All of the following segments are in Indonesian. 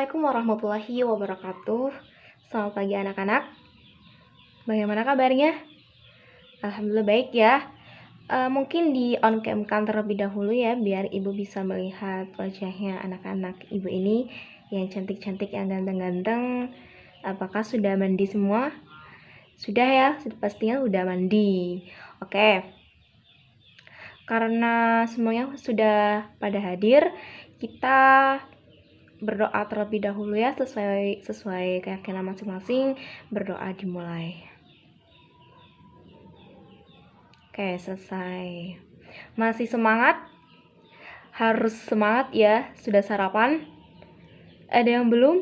Assalamualaikum warahmatullahi wabarakatuh. Selamat pagi anak-anak. Bagaimana kabarnya? Alhamdulillah baik ya. Mungkin di on cam terlebih dahulu ya, biar ibu bisa melihat wajahnya anak-anak ibu ini yang cantik-cantik, yang ganteng-ganteng. Apakah sudah mandi semua? Sudah ya, pastinya sudah mandi. Oke. Karena semuanya sudah pada hadir, kita berdoa terlebih dahulu ya, sesuai keyakinan masing-masing. Berdoa dimulai. Oke, selesai. Masih semangat? Harus semangat ya. Sudah sarapan? Ada yang belum?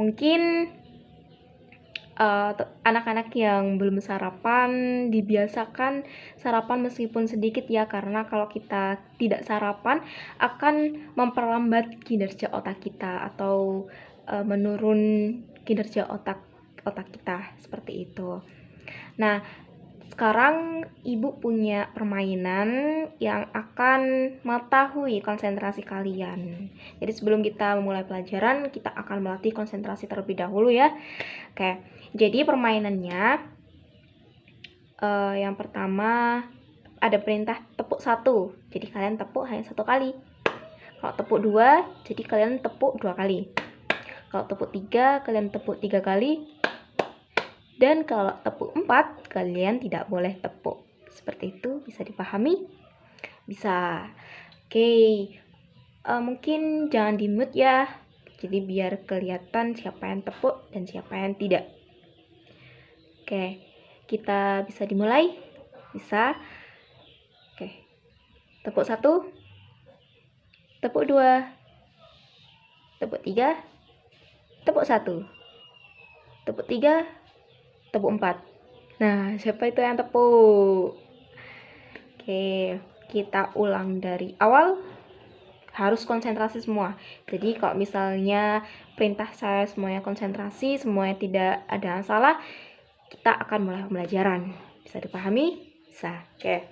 Mungkin anak-anak yang belum sarapan dibiasakan sarapan meskipun sedikit ya, karena kalau kita tidak sarapan akan memperlambat kinerja otak kita atau menurun kinerja otak kita, seperti itu. Nah, sekarang ibu punya permainan yang akan mengetahui konsentrasi kalian. Jadi sebelum kita memulai pelajaran, kita akan melatih konsentrasi terlebih dahulu ya. Oke, jadi permainannya yang pertama ada perintah tepuk 1. Jadi kalian tepuk hanya 1 kali. Kalau tepuk 2, jadi kalian tepuk 2 kali. Kalau tepuk 3, kalian tepuk 3 kali. Dan kalau tepuk 4, kalian tidak boleh tepuk. Seperti itu, bisa dipahami? Bisa. Oke, mungkin jangan di mute ya. Jadi biar kelihatan siapa yang tepuk dan siapa yang tidak. Oke, kita bisa dimulai? Bisa. Oke, tepuk 1, tepuk 2, tepuk 3, tepuk 1, tepuk 3, tepuk 4. Nah, siapa itu yang tepuk? Oke, kita ulang dari awal. Harus konsentrasi semua. Jadi kalau misalnya perintah saya semuanya konsentrasi, semuanya tidak ada yang salah, kita akan mulai pembelajaran. Bisa dipahami? Bisa. Oke.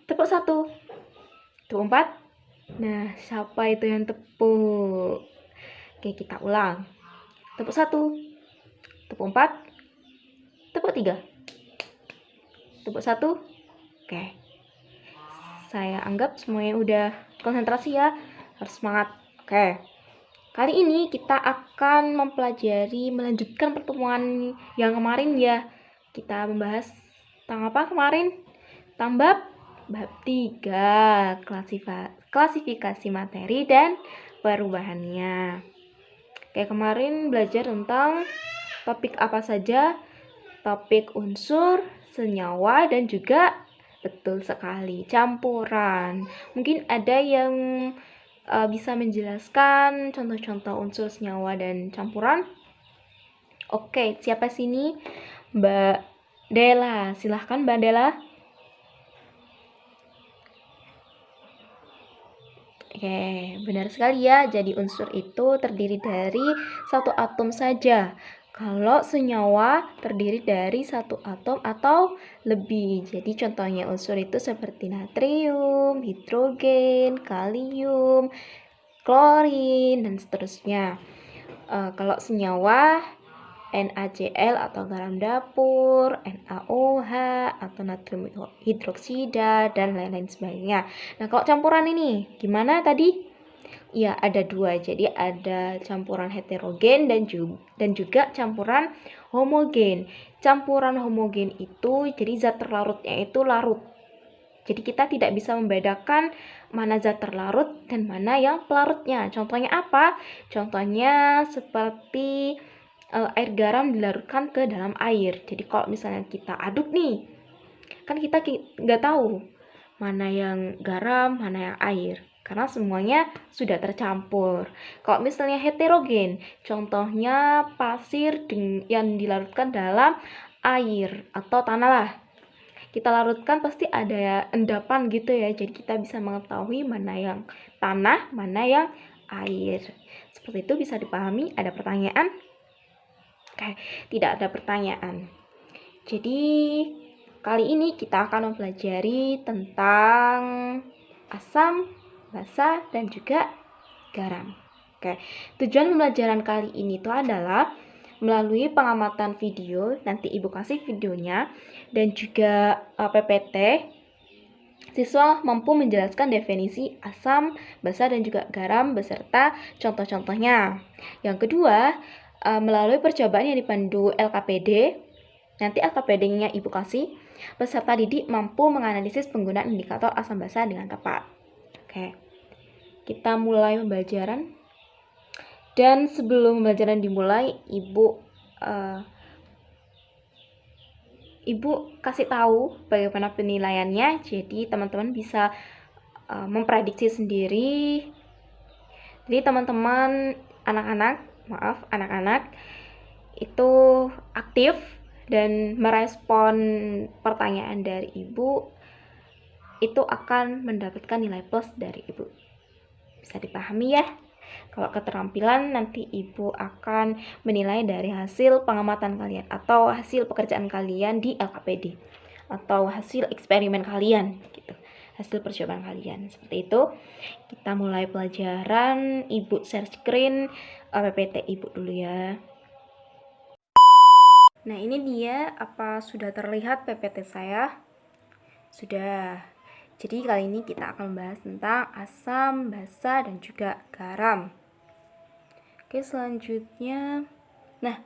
Tepuk 1, tepuk 4. Nah, siapa itu yang tepuk? Oke, kita ulang. Tepuk 1, tepuk 4, tepuk 3, tepuk 1. Oke, saya anggap semuanya udah konsentrasi ya. Harus semangat. Oke, kali ini kita akan melanjutkan pertemuan yang kemarin ya. Kita membahas tentang apa kemarin? Bab 3, klasifikasi materi dan perubahannya. Oke, kemarin belajar tentang topik apa saja? Topik unsur, senyawa, dan juga betul sekali campuran. Mungkin ada yang bisa menjelaskan contoh-contoh unsur, senyawa, dan campuran? Oke, siapa sini? Mbak Dela, silahkan Mbak Dela. Oke, benar sekali ya. Jadi unsur itu terdiri dari satu atom saja. Kalau senyawa terdiri dari satu atom atau lebih. Jadi contohnya unsur itu seperti natrium, hidrogen, kalium, klorin, dan seterusnya. Kalau senyawa NaCl atau garam dapur, NaOH atau natrium hidroksida, dan lain-lain sebagainya. Nah, kalau campuran ini gimana tadi? Ya, ada 2. Jadi ada campuran heterogen dan juga campuran homogen. Campuran homogen itu jadi zat terlarutnya itu larut. Jadi kita tidak bisa membedakan mana zat terlarut dan mana yang pelarutnya. Contohnya apa? Contohnya seperti air garam dilarutkan ke dalam air. Jadi kalau misalnya kita aduk nih, kan kita nggak tahu mana yang garam, mana yang air, karena semuanya sudah tercampur. Kalau misalnya heterogen, contohnya pasir yang dilarutkan dalam air atau tanah lah. Kita larutkan pasti ada endapan gitu ya, jadi kita bisa mengetahui mana yang tanah, mana yang air. Seperti itu, bisa dipahami? Ada pertanyaan? Oke, tidak ada pertanyaan. Jadi kali ini kita akan mempelajari tentang asam, basa, dan juga garam. Oke, tujuan pembelajaran kali ini tuh adalah melalui pengamatan video, nanti Ibu kasih videonya, dan juga PPT, siswa mampu menjelaskan definisi asam, basa, dan juga garam beserta contoh-contohnya. Yang kedua, melalui percobaan yang dipandu LKPD, nanti LKPD-nya Ibu kasih, peserta didik mampu menganalisis penggunaan indikator asam basa dengan tepat. Oke, kita mulai pembelajaran. Dan sebelum pembelajaran dimulai, Ibu kasih tahu bagaimana penilaiannya, jadi teman-teman bisa memprediksi sendiri. Jadi teman-teman anak-anak itu aktif dan merespon pertanyaan dari Ibu, itu akan mendapatkan nilai plus dari Ibu. Bisa dipahami ya? Kalau keterampilan nanti Ibu akan menilai dari hasil pengamatan kalian atau hasil pekerjaan kalian di LKPD atau hasil eksperimen kalian gitu. Hasil percobaan kalian. Seperti itu. Kita mulai pelajaran. Ibu share screen PPT Ibu dulu ya. Nah, ini dia, apa sudah terlihat PPT saya? Sudah. Jadi kali ini kita akan membahas tentang asam, basa, dan juga garam. Oke, selanjutnya. Nah,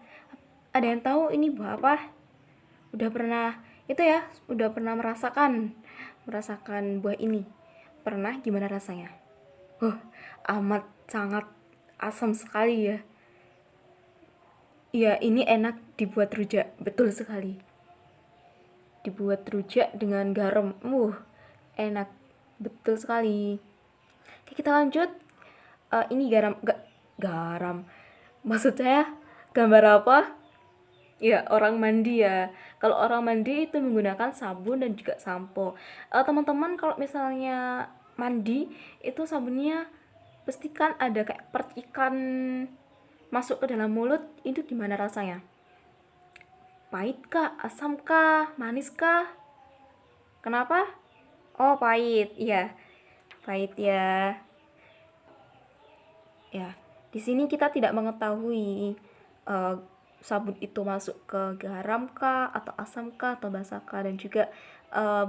ada yang tahu ini buah apa? Udah pernah merasakan buah ini? Pernah? Gimana rasanya? Amat sangat asam sekali ya. Ya, ini enak dibuat rujak, betul sekali. Dibuat rujak dengan garam. Enak, betul sekali. Oke, kita lanjut. Ini garam. Maksud saya gambar apa? Ya, orang mandi ya. Kalau orang mandi itu menggunakan sabun dan juga sampo. Teman-teman kalau misalnya mandi itu sabunnya pastikan ada kayak percikan masuk ke dalam mulut, itu gimana rasanya? Pahit kah? Asam kah? Manis kah? Kenapa? Oh, pahit. Iya. Pahit ya. Ya, di sini kita tidak mengetahui sabun itu masuk ke garam kah, atau asam kah, atau basa kah, dan juga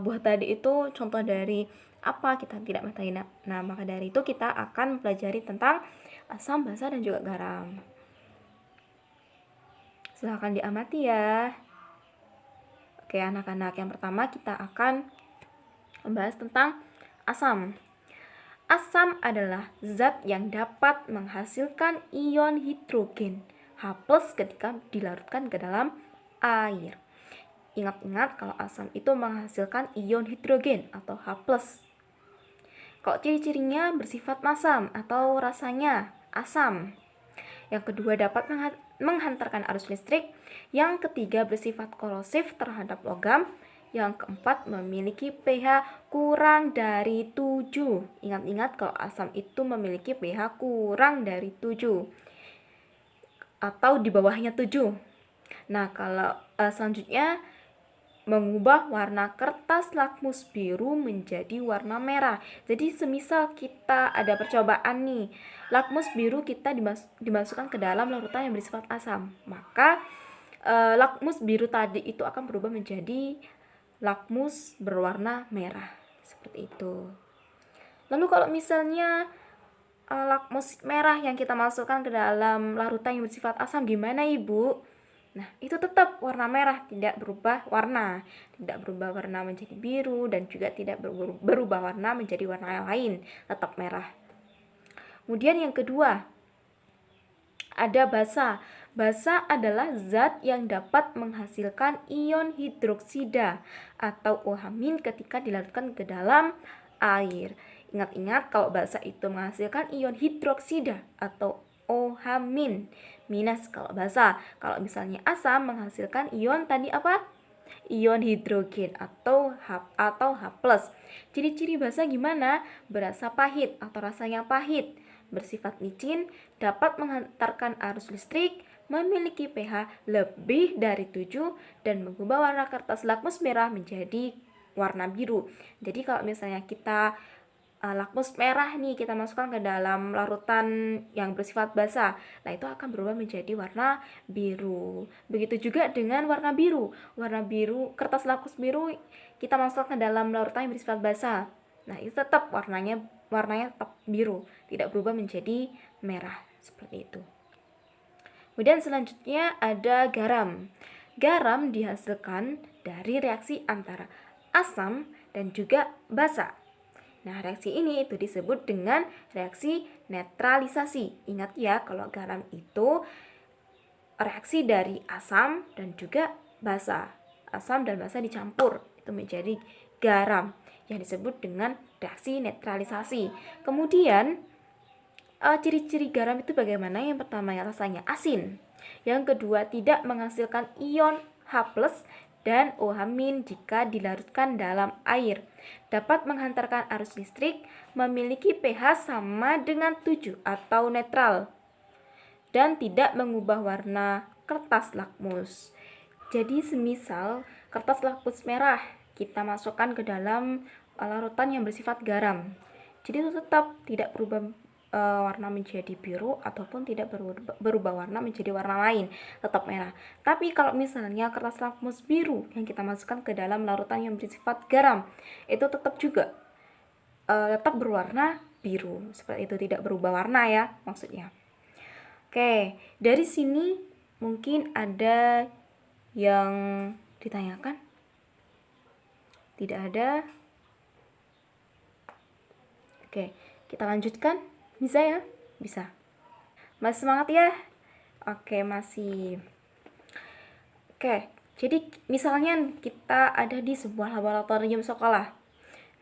buah tadi itu contoh dari apa, kita tidak mengetahui. Nah, maka dari itu kita akan mempelajari tentang asam, basa, dan juga garam. Silahkan diamati ya. Oke, anak-anak, yang pertama kita akan membahas tentang asam. Asam adalah zat yang dapat menghasilkan ion hidrogen H+ ketika dilarutkan ke dalam air. Ingat-ingat kalau asam itu menghasilkan ion hidrogen atau H+. Kalau ciri-cirinya bersifat masam atau rasanya asam. Yang kedua, dapat menghantarkan arus listrik. Yang ketiga, bersifat korosif terhadap logam. Yang keempat, memiliki pH kurang dari 7. Ingat-ingat kalau asam itu memiliki pH kurang dari 7 atau di bawahnya 7. Nah, kalau selanjutnya, mengubah warna kertas lakmus biru menjadi warna merah. Jadi semisal kita ada percobaan nih, lakmus biru kita dimasukkan ke dalam larutan yang bersifat asam, maka lakmus biru tadi itu akan berubah menjadi lakmus berwarna merah, seperti itu. Lalu kalau misalnya lakmus merah yang kita masukkan ke dalam larutan yang bersifat asam, gimana Ibu? Nah, itu tetap warna merah, tidak berubah warna. Tidak berubah warna menjadi biru dan juga tidak berubah warna menjadi warna yang lain, tetap merah. Kemudian yang kedua, ada basa. Basa adalah zat yang dapat menghasilkan ion hidroksida atau OH- ketika dilarutkan ke dalam air. Ingat-ingat kalau basa itu menghasilkan ion hidroksida atau OH- minus kalau basa. Kalau misalnya asam menghasilkan ion tadi apa? Ion hidrogen atau H+. Ciri-ciri basa gimana? Berasa pahit atau rasanya pahit, bersifat licin, dapat menghantarkan arus listrik, memiliki pH lebih dari 7, dan mengubah warna kertas lakmus merah menjadi warna biru. Jadi kalau misalnya kita lakmus merah nih kita masukkan ke dalam larutan yang bersifat basa. Nah, itu akan berubah menjadi warna biru. Begitu juga dengan warna biru. Warna biru, kertas lakmus biru kita masukkan ke dalam larutan yang bersifat basa. Nah, itu tetap warnanya tetap biru, tidak berubah menjadi merah seperti itu. Kemudian selanjutnya ada garam. Garam dihasilkan dari reaksi antara asam dan juga basa. Nah, reaksi ini itu disebut dengan reaksi netralisasi. Ingat ya, kalau garam itu reaksi dari asam dan juga basa. Asam dan basa dicampur, itu menjadi garam yang disebut dengan reaksi netralisasi. Kemudian, ciri-ciri garam itu bagaimana? Yang pertama, ya, rasanya asin. Yang kedua, tidak menghasilkan ion H+ dan OH- jika dilarutkan dalam air. Dapat menghantarkan arus listrik, memiliki pH sama dengan 7 atau netral, dan tidak mengubah warna kertas lakmus. Jadi semisal kertas lakmus merah kita masukkan ke dalam larutan yang bersifat garam, jadi itu tetap tidak berubah warna menjadi biru ataupun tidak berubah warna menjadi warna lain, tetap merah. Tapi kalau misalnya kertas lakmus biru yang kita masukkan ke dalam larutan yang bersifat garam, itu tetap juga tetap berwarna biru, seperti itu, tidak berubah warna ya maksudnya. Oke, dari sini mungkin ada yang ditanyakan? Tidak ada? Oke, kita lanjutkan. Bisa ya? Bisa. Masih semangat ya? Oke, masih. Oke, jadi misalnya kita ada di sebuah laboratorium sekolah.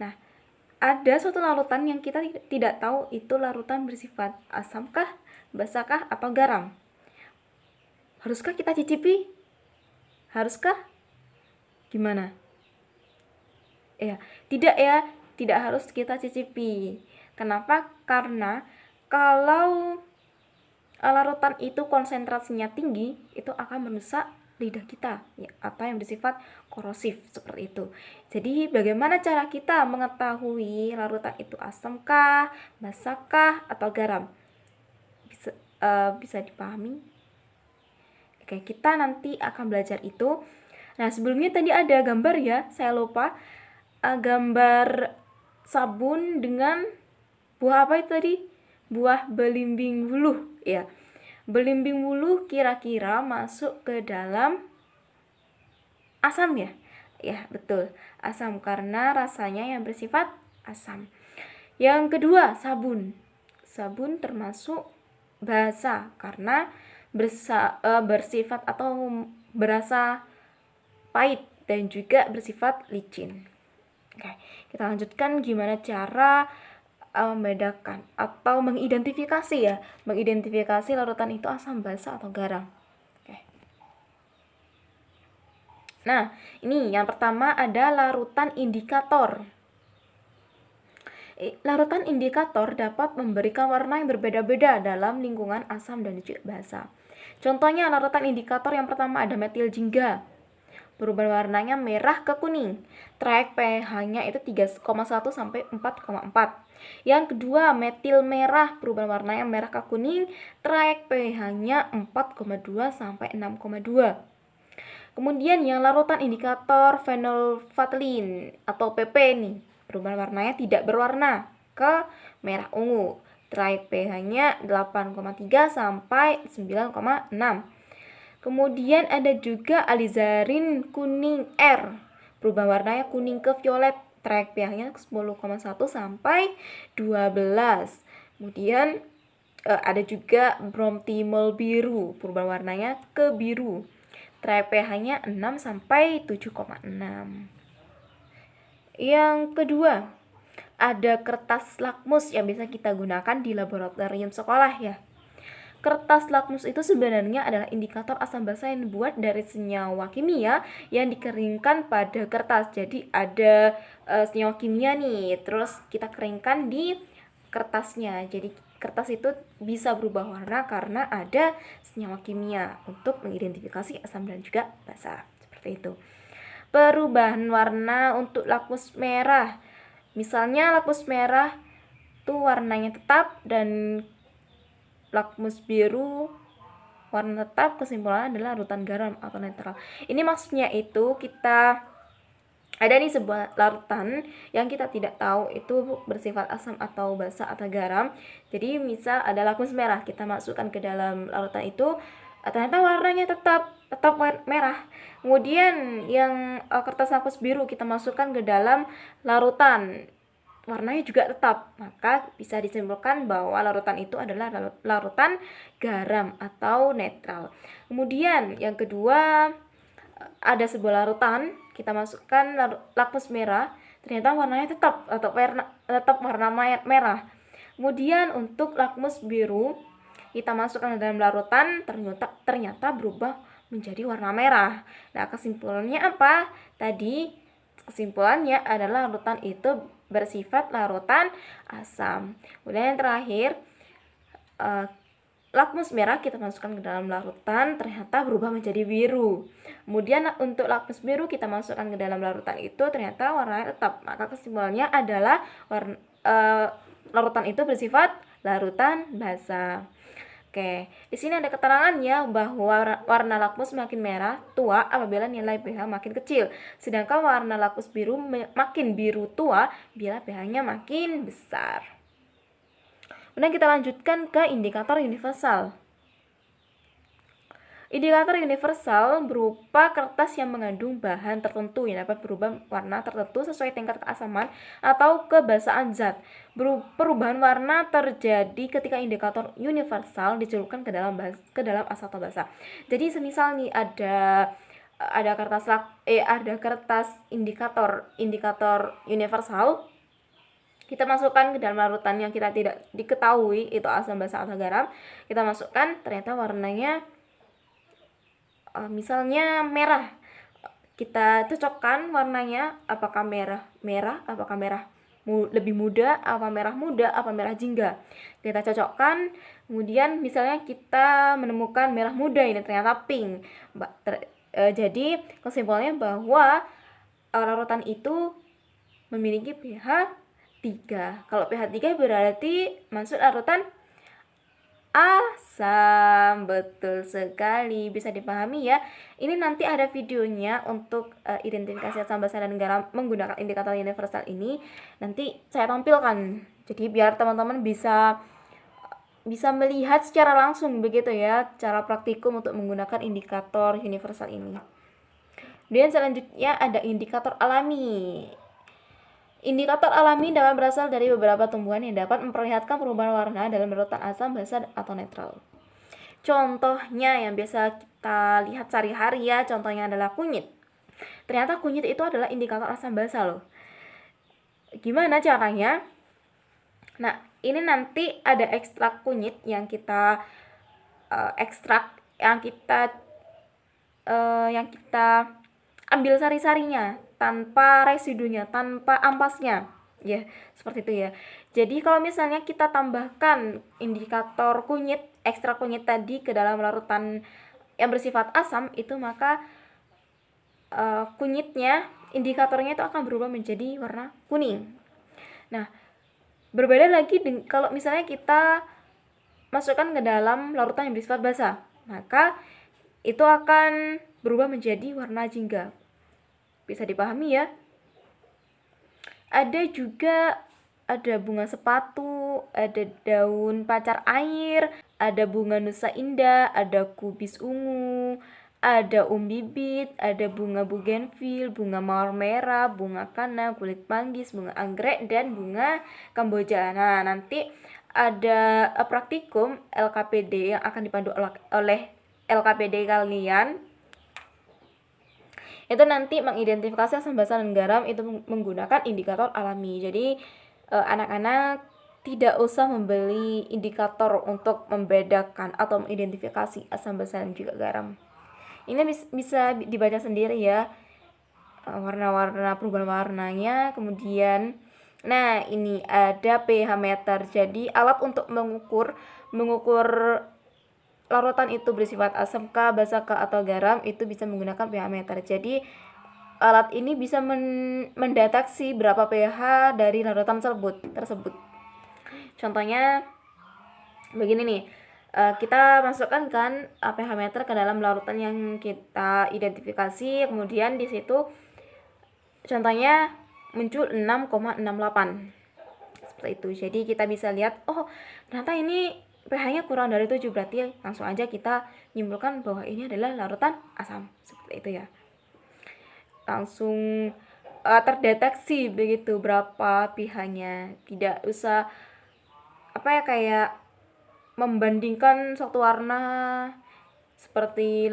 Nah, ada suatu larutan yang kita tidak tahu itu larutan bersifat asamkah, basakah, atau garam. Haruskah kita cicipi? Haruskah? Gimana? Tidak ya, tidak harus kita cicipi. Kenapa? Karena kalau larutan itu konsentrasinya tinggi, itu akan merusak lidah kita ya, atau yang bersifat korosif seperti itu. Jadi bagaimana cara kita mengetahui larutan itu asamkah, basakah, atau garam? Bisa dipahami? Oke, kita nanti akan belajar itu. Nah, sebelumnya tadi ada gambar ya, saya lupa. Gambar sabun dengan buah apa itu tadi? Buah belimbing wuluh ya. Belimbing wuluh kira-kira masuk ke dalam asam ya? Ya, betul. Asam karena rasanya yang bersifat asam. Yang kedua, sabun. Sabun termasuk basa karena bersifat atau berasa pahit dan juga bersifat licin. Oke, kita lanjutkan gimana cara membedakan atau mengidentifikasi ya, mengidentifikasi larutan itu asam, basa, atau garam. Oke. Nah, ini yang pertama ada larutan indikator. Larutan indikator dapat memberikan warna yang berbeda-beda dalam lingkungan asam dan juga basa. Contohnya larutan indikator yang pertama ada metil jingga. Perubahan warnanya merah ke kuning. Trayek pH-nya itu 3,1 sampai 4,4. Yang kedua, metil merah, perubahan warnanya merah ke kuning. Trayek pH-nya 4,2 sampai 6,2. Kemudian yang larutan indikator phenolphthalein atau PP nih, perubahan warnanya tidak berwarna ke merah ungu. Trayek pH-nya 8,3 sampai 9,6. Kemudian ada juga alizarin kuning R. Perubahan warnanya kuning ke violet. Trayek pH-nya 10,1 sampai 12. Kemudian ada juga bromtimol biru. Perubahan warnanya ke biru. Trayek pH-nya 6 sampai 7,6. Yang kedua, ada kertas lakmus yang bisa kita gunakan di laboratorium sekolah ya. Kertas lakmus itu sebenarnya adalah indikator asam basa yang dibuat dari senyawa kimia yang dikeringkan pada kertas. Jadi ada senyawa kimia nih, terus kita keringkan di kertasnya. Jadi kertas itu bisa berubah warna karena ada senyawa kimia untuk mengidentifikasi asam dan juga basa. Seperti itu. Perubahan warna untuk lakmus merah. Misalnya lakmus merah itu warnanya tetap dan lakmus biru warna tetap, kesimpulannya adalah larutan garam atau netral. Ini maksudnya itu kita ada nih sebuah larutan yang kita tidak tahu itu bersifat asam atau basa atau garam. Jadi misal ada lakmus merah, kita masukkan ke dalam larutan itu, ternyata warnanya tetap merah. Kemudian yang kertas lakmus biru kita masukkan ke dalam larutan, warnanya juga tetap, maka bisa disimpulkan bahwa larutan itu adalah larutan garam atau netral. Kemudian yang kedua, ada sebuah larutan, kita masukkan lakmus merah, ternyata warnanya tetap warna merah. Kemudian untuk lakmus biru, kita masukkan ke dalam larutan, ternyata berubah menjadi warna merah. Nah, kesimpulannya apa? Tadi kesimpulannya adalah larutan itu bersifat larutan asam. Kemudian yang terakhir, lakmus merah kita masukkan ke dalam larutan, ternyata berubah menjadi biru. Kemudian untuk lakmus biru kita masukkan ke dalam larutan itu, ternyata warnanya tetap. Maka kesimpulannya adalah larutan itu bersifat larutan basa. Oke, di sini ada keterangannya bahwa warna lakmus makin merah tua apabila nilai pH makin kecil, sedangkan warna lakmus biru makin biru tua bila pH-nya makin besar. Kemudian kita lanjutkan ke indikator universal. Indikator universal berupa kertas yang mengandung bahan tertentu yang dapat berubah warna tertentu sesuai tingkat keasaman atau kebasaan zat. Perubahan warna terjadi ketika indikator universal dicelupkan ke dalam as atau basa. Jadi semisal nih ada kertas indikator universal, kita masukkan ke dalam larutan yang kita tidak diketahui itu asam, basa atau garam, kita masukkan, ternyata warnanya misalnya merah, kita cocokkan warnanya, apakah merah, apakah merah lebih muda, apa merah muda, apa merah jingga. Kita cocokkan, kemudian misalnya kita menemukan merah muda, ini ternyata pink. Jadi kesimpulannya bahwa larutan itu memiliki pH 3. Kalau pH 3 berarti masuk larutan asam. Betul sekali, bisa dipahami ya. Ini nanti ada videonya untuk identifikasi asam, basa dan garam menggunakan indikator universal ini, nanti saya tampilkan. Jadi biar teman-teman bisa melihat secara langsung begitu ya, cara praktikum untuk menggunakan indikator universal ini. Kemudian selanjutnya ada indikator alami. Indikator alami dapat berasal dari beberapa tumbuhan yang dapat memperlihatkan perubahan warna dalam larutan asam, basa, atau netral. Contohnya yang biasa kita lihat sehari-hari ya, contohnya adalah kunyit. Ternyata kunyit itu adalah indikator asam basa loh. Gimana caranya? Nah, ini nanti ada ekstrak kunyit yang kita yang kita ambil sari-sarinya tanpa residunya, tanpa ampasnya, ya seperti itu ya. Jadi kalau misalnya kita tambahkan indikator kunyit, ekstrak kunyit tadi ke dalam larutan yang bersifat asam itu, maka kunyitnya, indikatornya itu akan berubah menjadi warna kuning. Nah, berbeda lagi kalau misalnya kita masukkan ke dalam larutan yang bersifat basa, maka itu akan berubah menjadi warna jingga. Bisa dipahami ya. Ada bunga sepatu, ada daun pacar air, ada bunga nusa indah, ada kubis ungu, ada bibit, ada bunga bugenvil, bunga mawar merah, bunga kana, kulit manggis, bunga anggrek, dan bunga kamboja. Nah, nanti ada praktikum LKPD yang akan dipandu oleh LKPD kalian. Itu nanti mengidentifikasi asam, basa, dan garam itu menggunakan indikator alami. Jadi anak-anak tidak usah membeli indikator untuk membedakan atau mengidentifikasi asam, basa, dan juga garam. Ini bisa dibaca sendiri ya, warna-warna, perubahan warnanya. Kemudian nah, ini ada pH meter. Jadi alat untuk mengukur larutan itu bersifat asam kah, basa kah, atau garam, itu bisa menggunakan pH meter. Jadi alat ini bisa mendeteksi berapa pH dari larutan tersebut. Contohnya begini nih, kita masukkan kan pH meter ke dalam larutan yang kita identifikasi, kemudian di situ contohnya muncul 6,68 seperti itu. Jadi kita bisa lihat, oh ternyata ini pH-nya kurang dari 7, berarti langsung aja kita menyimpulkan bahwa ini adalah larutan asam, seperti itu ya. Langsung terdeteksi begitu berapa pH-nya, tidak usah kayak membandingkan suatu warna seperti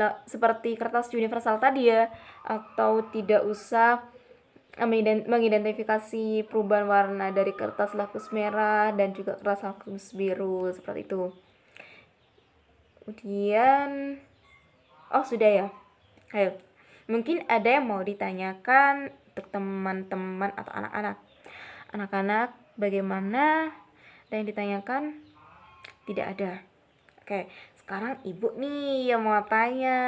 kertas universal tadi ya, atau tidak usah mengidentifikasi perubahan warna dari kertas lakus merah dan juga kertas lakus biru seperti itu. Kemudian sudah ya. Ayo, mungkin ada yang mau ditanyakan untuk teman-teman atau anak-anak. Anak-anak, bagaimana? Ada yang ditanyakan? Tidak ada. Oke, sekarang ibu nih yang mau tanya.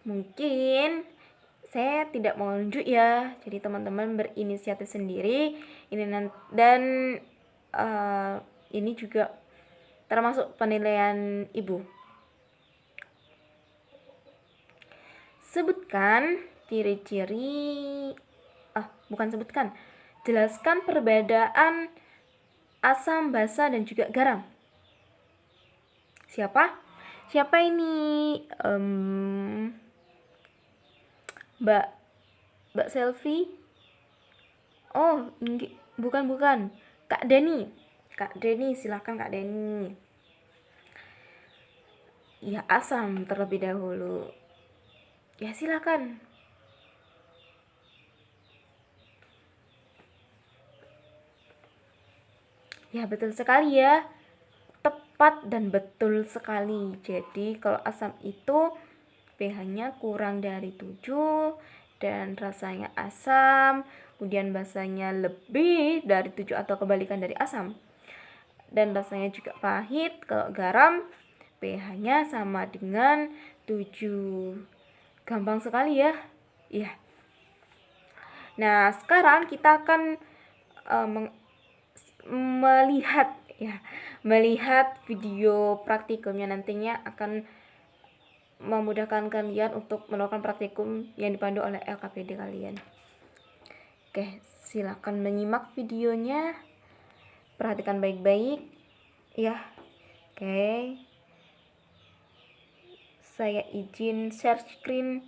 Mungkin saya tidak mau nunjuk ya, jadi teman-teman berinisiatif sendiri. Dan ini juga termasuk penilaian ibu. Sebutkan ciri-ciri, jelaskan perbedaan asam, basa, dan juga garam. Siapa ini? Mbak Selfie? Oh, bukan. Kak Deni, silakan Kak Deni. Ya, asam terlebih dahulu. Ya, silakan. Ya, betul sekali ya. Tepat dan betul sekali. Jadi kalau asam itu pH-nya kurang dari 7 dan rasanya asam, kemudian basanya lebih dari 7 atau kebalikan dari asam, dan rasanya juga pahit. Kalau garam pH-nya sama dengan 7. Gampang sekali ya. Iya. Nah, sekarang kita akan melihat video praktikumnya. Nantinya akan memudahkan kalian untuk melakukan praktikum yang dipandu oleh LKPD kalian. Oke, silakan menyimak videonya. Perhatikan baik-baik ya. Oke. Saya izin share screen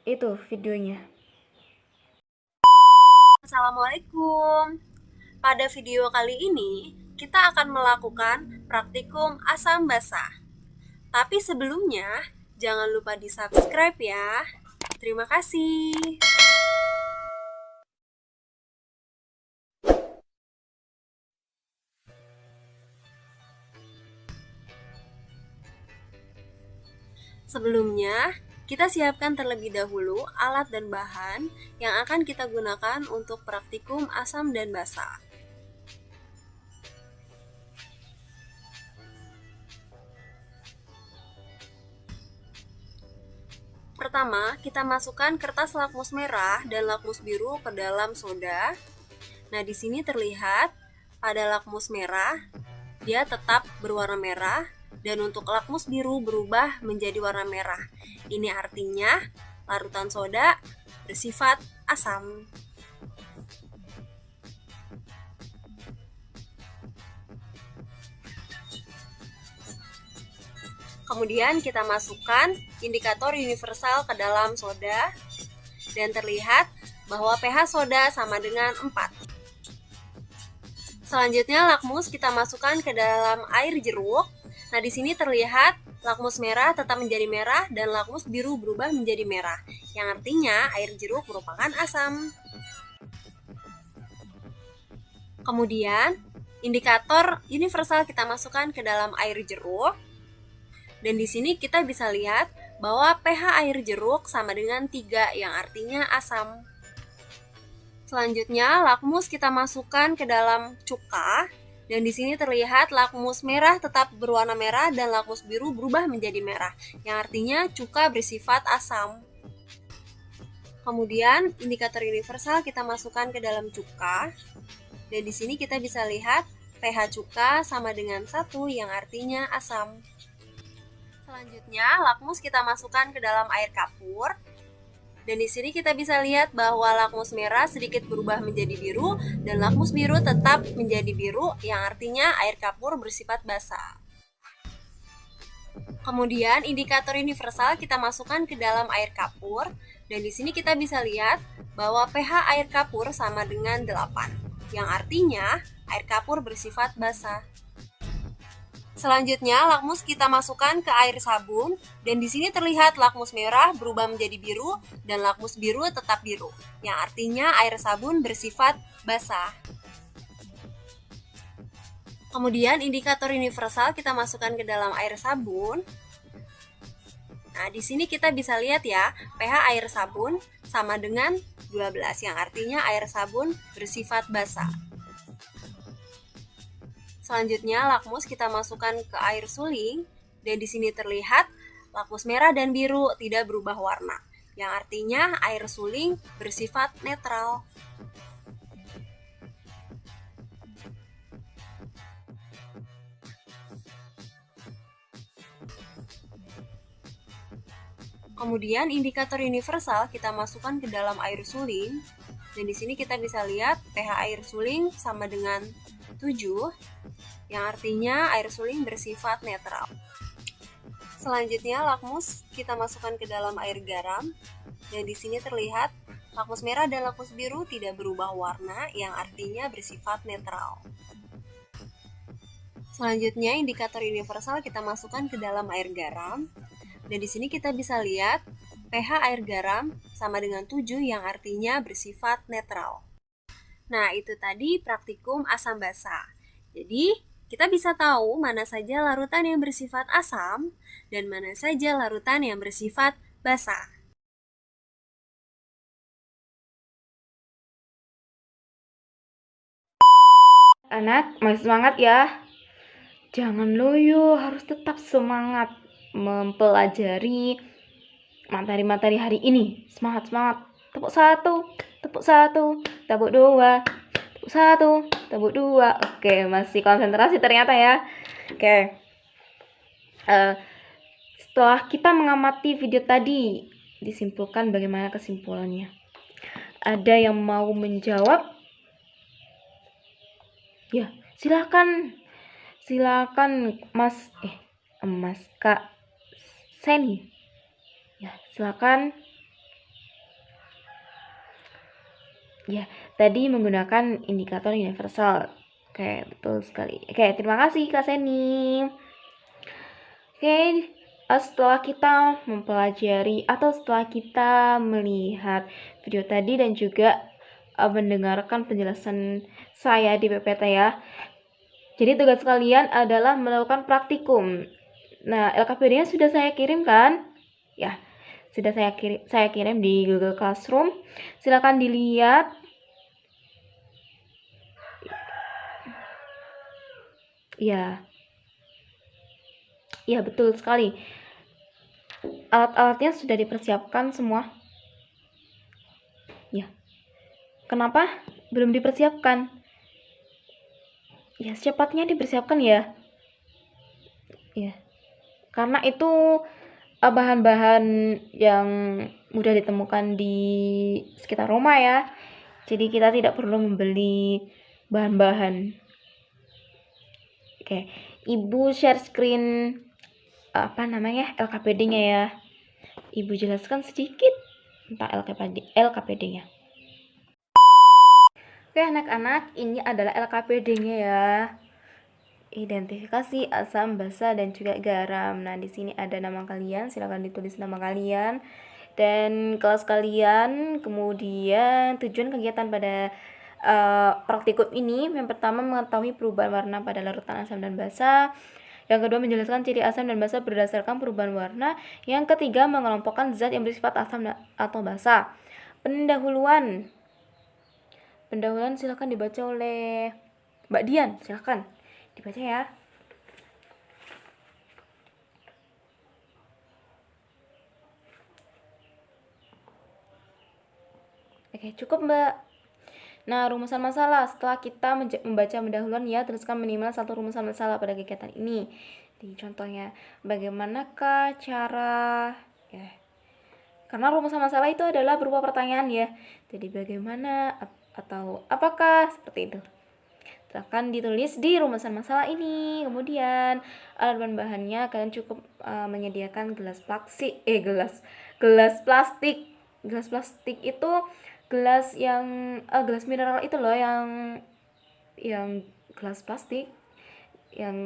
itu videonya. Assalamualaikum. Pada video kali ini, kita akan melakukan praktikum asam basa. Tapi sebelumnya, jangan lupa di-subscribe ya. Terima kasih. Sebelumnya, kita siapkan terlebih dahulu alat dan bahan yang akan kita gunakan untuk praktikum asam dan basa. Pertama, kita masukkan kertas lakmus merah dan lakmus biru ke dalam soda. Nah, di sini terlihat pada lakmus merah dia tetap berwarna merah, dan untuk lakmus biru berubah menjadi warna merah. Ini artinya larutan soda bersifat asam. Kemudian kita masukkan indikator universal ke dalam soda dan terlihat bahwa pH soda sama dengan 4. Selanjutnya lakmus kita masukkan ke dalam air jeruk. Nah, di sini terlihat lakmus merah tetap menjadi merah dan lakmus biru berubah menjadi merah, yang artinya air jeruk merupakan asam. Kemudian indikator universal kita masukkan ke dalam air jeruk. Dan di sini kita bisa lihat bahwa pH air jeruk sama dengan 3, yang artinya asam. Selanjutnya, lakmus kita masukkan ke dalam cuka. Dan di sini terlihat lakmus merah tetap berwarna merah dan lakmus biru berubah menjadi merah, yang artinya cuka bersifat asam. Kemudian, indikator universal kita masukkan ke dalam cuka. Dan di sini kita bisa lihat pH cuka sama dengan 1 yang artinya asam. Selanjutnya, lakmus kita masukkan ke dalam air kapur. Dan di sini kita bisa lihat bahwa lakmus merah sedikit berubah menjadi biru dan lakmus biru tetap menjadi biru yang artinya air kapur bersifat basah. Kemudian indikator universal kita masukkan ke dalam air kapur dan di sini kita bisa lihat bahwa pH air kapur sama dengan 8 yang artinya air kapur bersifat basah. Selanjutnya, lakmus kita masukkan ke air sabun dan di sini terlihat lakmus merah berubah menjadi biru dan lakmus biru tetap biru, yang artinya air sabun bersifat basah. Kemudian indikator universal kita masukkan ke dalam air sabun. Nah, di sini kita bisa lihat ya, pH air sabun sama dengan 12 yang artinya air sabun bersifat basah. Selanjutnya, lakmus kita masukkan ke air suling dan di sini terlihat lakmus merah dan biru tidak berubah warna, yang artinya air suling bersifat netral. Kemudian indikator universal kita masukkan ke dalam air suling dan di sini kita bisa lihat pH air suling sama dengan 7 yang artinya air suling bersifat netral. Selanjutnya lakmus kita masukkan ke dalam air garam dan di sini terlihat lakmus merah dan lakmus biru tidak berubah warna yang artinya bersifat netral. Selanjutnya indikator universal kita masukkan ke dalam air garam dan di sini kita bisa lihat pH air garam sama dengan 7 yang artinya bersifat netral. Nah, itu tadi praktikum asam basa. Jadi, kita bisa tahu mana saja larutan yang bersifat asam dan mana saja larutan yang bersifat basa. Anak, masih semangat ya. Jangan loyo, harus tetap semangat mempelajari materi-materi hari ini. Semangat, semangat. Tepuk 1, tepuk 1, tepuk 2, tepuk 1, tepuk 2. Oke, masih konsentrasi ternyata ya. Oke. Setelah kita mengamati video tadi, disimpulkan bagaimana kesimpulannya. Ada yang mau menjawab? Ya, silakan. Silakan Mas Kak Seni. Ya, silakan. Ya, tadi menggunakan indikator universal. Oke, betul sekali. Oke, terima kasih Kak Seni. Oke, setelah kita mempelajari atau setelah kita melihat video tadi dan juga mendengarkan penjelasan saya di PPT ya. Jadi tugas kalian adalah melakukan praktikum. Nah, LKPD-nya sudah saya kirimkan. Ya, sudah saya kirim di Google Classroom. Silakan dilihat. Ya. Ya, betul sekali. Alat-alatnya sudah dipersiapkan semua. Ya. Kenapa belum dipersiapkan? Ya, secepatnya dipersiapkan ya. Ya. Karena itu bahan-bahan yang mudah ditemukan di sekitar rumah ya. Jadi kita tidak perlu membeli bahan-bahan. Oke, Ibu share screen LKPD-nya ya. Ibu jelaskan sedikit tentang LKPD-nya. Oke, anak-anak, ini adalah LKPD-nya ya. Identifikasi asam basa dan juga garam. Nah, di sini ada nama kalian, silakan ditulis nama kalian dan kelas kalian. Kemudian tujuan kegiatan pada praktikum ini yang pertama mengetahui perubahan warna pada larutan asam dan basa. Yang kedua menjelaskan ciri asam dan basa berdasarkan perubahan warna. Yang ketiga mengelompokkan zat yang bersifat asam atau basa. Pendahuluan silakan dibaca oleh Mbak Dian, silakan dibaca ya. Oke, cukup Mbak. Nah, rumusan masalah. Setelah kita membaca pendahuluan, ya tuliskan minimal satu rumusan masalah pada kegiatan ini. Di contohnya, bagaimanakah cara ya. Karena rumusan masalah itu adalah berupa pertanyaan ya. Jadi bagaimana atau apakah, seperti itu. Silahkan ditulis di rumusan masalah ini. Kemudian alat bahan-bahannya kalian cukup menyediakan gelas plastik. Gelas plastik. Gelas plastik itu gelas yang gelas mineral itu loh, yang gelas plastik yang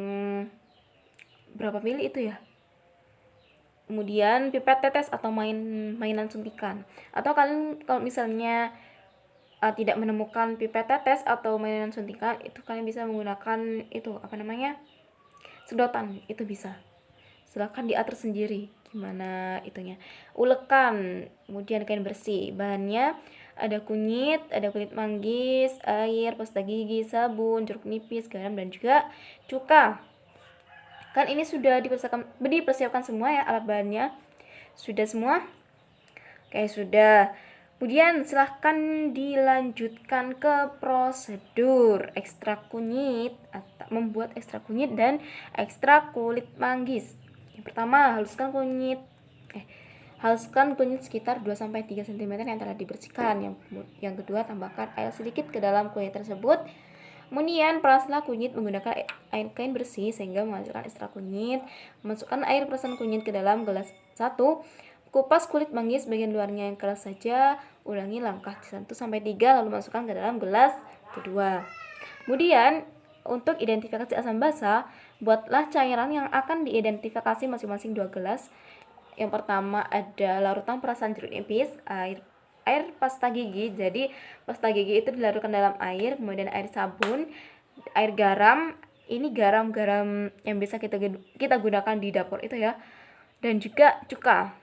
berapa mili itu ya. Kemudian pipet tetes atau mainan suntikan. Atau kalian kalau misalnya tidak menemukan pipet tetes atau mainan suntikan, itu kalian bisa menggunakan itu sedotan, itu bisa. Silahkan diatur sendiri gimana itunya. Ulekan, kemudian kain bersih. Bahannya ada kunyit, ada kulit manggis, air, pasta gigi, sabun, jeruk nipis, garam, dan juga cuka. Kan ini sudah dipersiapkan semua ya alat bahannya. Sudah semua? Oke, sudah. Kemudian silahkan dilanjutkan ke prosedur ekstrak kunyit atau membuat ekstrak kunyit dan ekstrak kulit manggis. Yang pertama, haluskan kunyit sekitar 2-3 cm yang telah dibersihkan. Yang kedua, tambahkan air sedikit ke dalam kunyit tersebut. Kemudian peraslah kunyit menggunakan air kain bersih sehingga menghasilkan ekstrak kunyit. Masukkan air perasan kunyit ke dalam gelas 1. Kupas kulit manggis bagian luarnya yang keras saja. Ulangi langkah 1-3 lalu masukkan ke dalam gelas kedua. Kemudian untuk identifikasi asam basa, buatlah cairan yang akan diidentifikasi masing-masing 2 gelas. Yang pertama ada larutan perasan jeruk nipis, air pasta gigi. Jadi pasta gigi itu dilarutkan dalam air, kemudian air sabun, air garam. Ini garam-garam yang bisa kita gunakan di dapur itu ya. Dan juga cuka.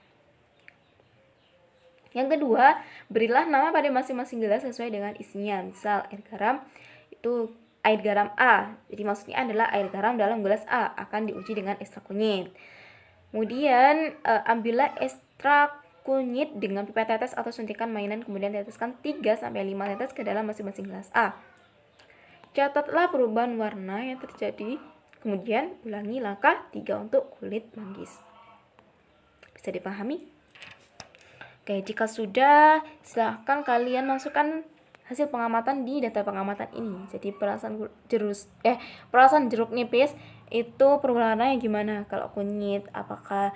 Yang kedua, berilah nama pada masing-masing gelas sesuai dengan isinya. Misal air garam itu air garam A. Jadi maksudnya adalah air garam dalam gelas A akan diuji dengan ekstrak kunyit. Kemudian ambillah ekstrak kunyit dengan pipet tetes atau suntikan mainan, kemudian teteskan 3-5 tetes ke dalam masing-masing gelas A. Catatlah perubahan warna yang terjadi. Kemudian ulangi langkah 3 untuk kulit manggis. Bisa dipahami? Oke, jika sudah, silahkan kalian masukkan hasil pengamatan di data pengamatan ini. Jadi perasan jeruk nipis itu perwarnanya gimana? Kalau kunyit apakah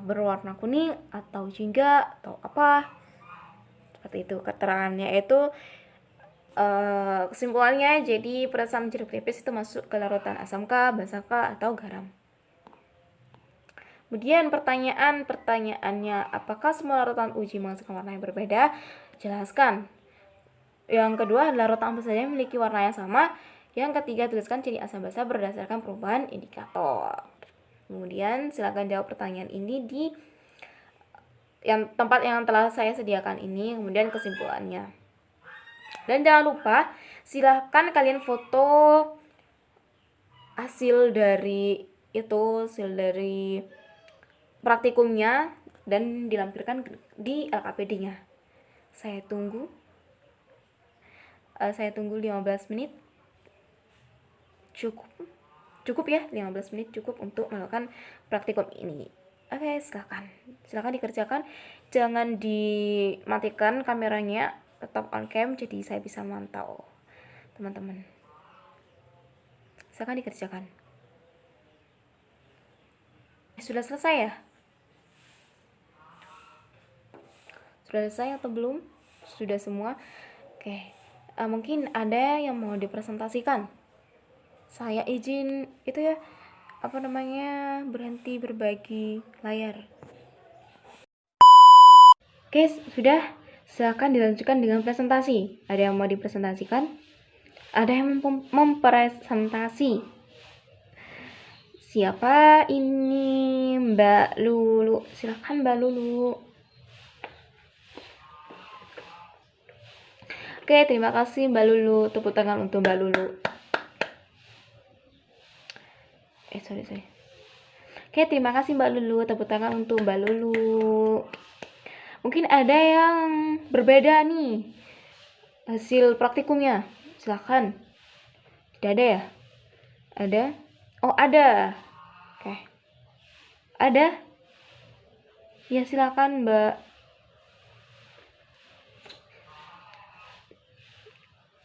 berwarna kuning atau jingga atau apa? Seperti itu keterangannya itu. Kesimpulannya, jadi perasan jeruk nipis itu masuk ke larutan asam K, basa K, atau garam. Kemudian pertanyaannya, apakah semua larutan uji menghasilkan warna yang berbeda? Jelaskan. Yang kedua, larutan apa saja yang memiliki warna yang sama? Yang ketiga, tuliskan ciri asam basa berdasarkan perubahan indikator. Kemudian silakan jawab pertanyaan ini di tempat yang telah saya sediakan ini. Kemudian kesimpulannya. Dan jangan lupa, silahkan kalian foto hasil dari praktikumnya dan dilampirkan di LKPD-nya. Saya tunggu 15 menit. Cukup ya, 15 menit cukup untuk melakukan praktikum ini. Oke, silakan dikerjakan. Jangan dimatikan kameranya, tetap on cam jadi saya bisa mantau teman-teman. Silakan dikerjakan. Sudah selesai ya? Sudah selesai atau belum? Sudah semua? Oke. Mungkin ada yang mau dipresentasikan. Saya izin berhenti berbagi layar. Oke, sudah. Silakan dilanjutkan dengan presentasi. Ada yang mau dipresentasikan? Ada yang mempresentasi. Siapa ini? Mbak Lulu. Silakan Mbak Lulu. Oke, terima kasih Mbak Lulu. Tepuk tangan untuk Mbak Lulu. Sorry. Oke, terima kasih Mbak Lulu. Tepuk tangan untuk Mbak Lulu. Mungkin ada yang berbeda nih. hasil praktikumnya. Silakan. Tidak ada ya? Ada? Oh, ada. Oke. Ada? Ya, silakan, Mbak.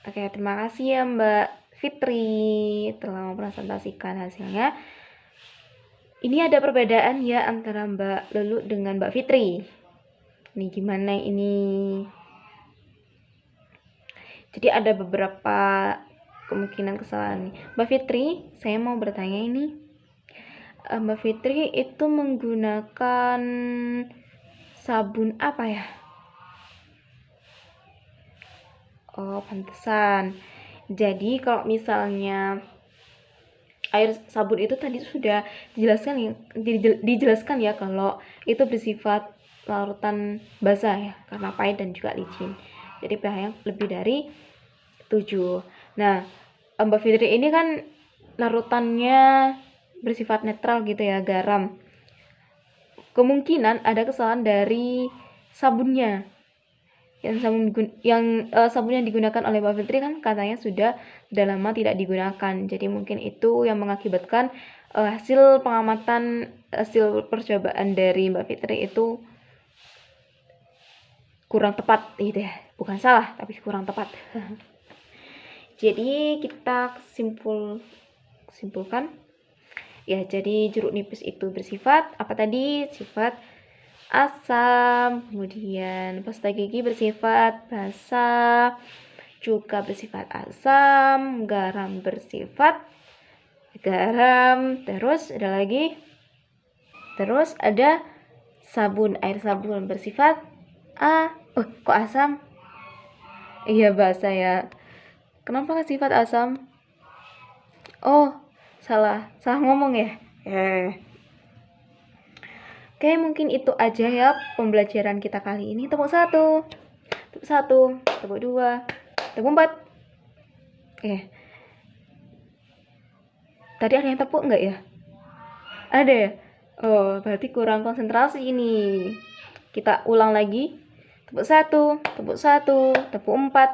Oke, terima kasih ya Mbak Fitri telah mempresentasikan hasilnya. Ini ada perbedaan ya antara Mbak Lulu dengan Mbak Fitri. Ini gimana ini? Jadi ada beberapa kemungkinan kesalahan nih. Mbak Fitri, saya mau bertanya ini. Mbak Fitri itu menggunakan sabun apa ya? Oh, pantesan. Jadi kalau misalnya air sabun itu tadi sudah dijelaskan ya kalau itu bersifat larutan basah ya, karena pahit dan juga licin. Jadi pH-nya lebih dari 7. Nah, Mbak Fitri ini kan larutannya bersifat netral gitu ya, garam. Kemungkinan ada kesalahan dari sabunnya. Sabun yang digunakan oleh Mbak Fitri kan katanya sudah lama tidak digunakan. Jadi mungkin itu yang mengakibatkan hasil percobaan dari Mbak Fitri itu kurang tepat gitu ya. Bukan salah, tapi kurang tepat. Jadi kita simpulkan ya, jadi jeruk nipis itu bersifat apa tadi? Sifat asam, kemudian pasta gigi bersifat basa, juga bersifat asam, garam bersifat garam, terus ada lagi, terus ada air sabun bersifat kok asam? Iya, basa ya. Kenapa nggak sifat asam? Oh, salah ngomong ya. Oke, mungkin itu aja ya pembelajaran kita kali ini. Tepuk 1, tepuk 2, tepuk 4. Tadi ada yang tepuk nggak ya? Ada ya? Oh, berarti kurang konsentrasi ini. Kita ulang lagi. Tepuk 1, tepuk 4,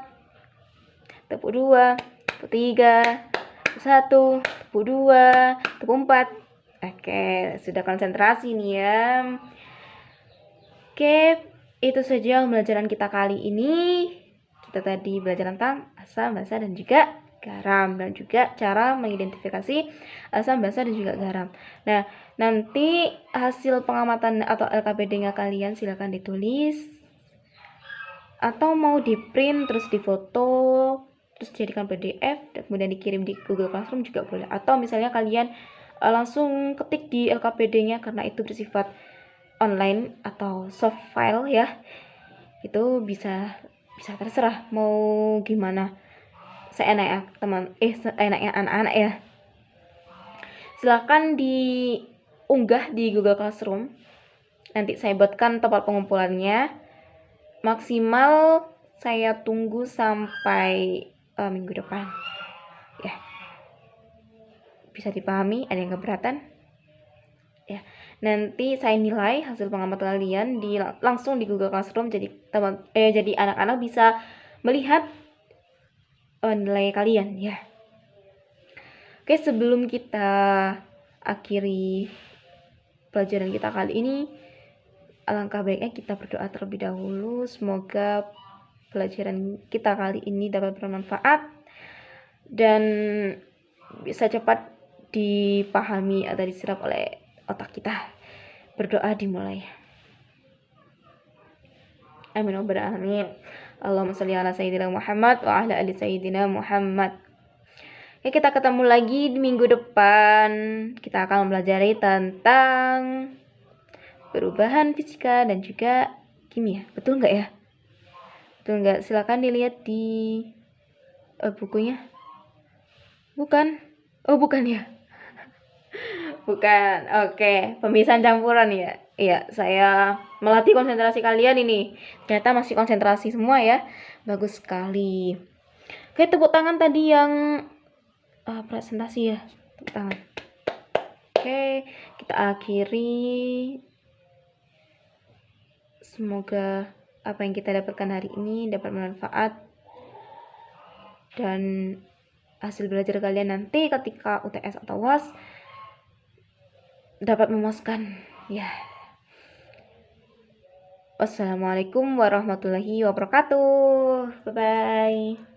tepuk 2, tepuk 3, tepuk 1, tepuk 2, tepuk 4. Oke, sudah konsentrasi nih ya. Oke, itu saja pembelajaran kita kali ini. Kita tadi belajar tentang asam, basa, dan juga garam, dan juga cara mengidentifikasi asam, basa, dan juga garam. Nah, nanti hasil pengamatan atau LKPD-nya kalian silakan ditulis, atau mau di print terus difoto terus jadikan PDF dan kemudian dikirim di Google Classroom juga boleh, atau misalnya kalian langsung ketik di LKPD-nya karena itu bersifat online atau soft file ya. Itu bisa terserah mau gimana. Seenaknya seenaknya anak-anak ya. Silakan diunggah di Google Classroom. Nanti saya buatkan tempat pengumpulannya. Maksimal saya tunggu sampai minggu depan. Ya. Bisa dipahami, ada yang keberatan? Ya. Nanti saya nilai hasil pengamatan kalian langsung di Google Classroom, jadi anak-anak bisa melihat nilai kalian ya. Oke, sebelum kita akhiri pelajaran kita kali ini, alangkah baiknya kita berdoa terlebih dahulu. Semoga pelajaran kita kali ini dapat bermanfaat dan bisa cepat dipahami atau diserap oleh otak kita. Berdoa dimulai. Amin wa amin. Allahumma sholli ala sayyidina Muhammad wa ala ali sayyidina Muhammad. Ya, kita ketemu lagi di minggu depan. Kita akan mempelajari tentang perubahan fisika dan juga kimia. Betul nggak ya? Betul nggak? Silakan dilihat di bukunya. Bukan? Oh, bukan ya? Bukan. Oke, pemisahan campuran ya. Iya, saya melatih konsentrasi kalian ini. Ternyata masih konsentrasi semua ya. Bagus sekali. Oke, tepuk tangan tadi yang presentasi ya. Tepuk tangan. Oke, kita akhiri. Semoga apa yang kita dapatkan hari ini dapat bermanfaat dan hasil belajar kalian nanti ketika UTS atau UAS dapat memuaskan ya. Wassalamualaikum warahmatullahi wabarakatuh. Bye bye.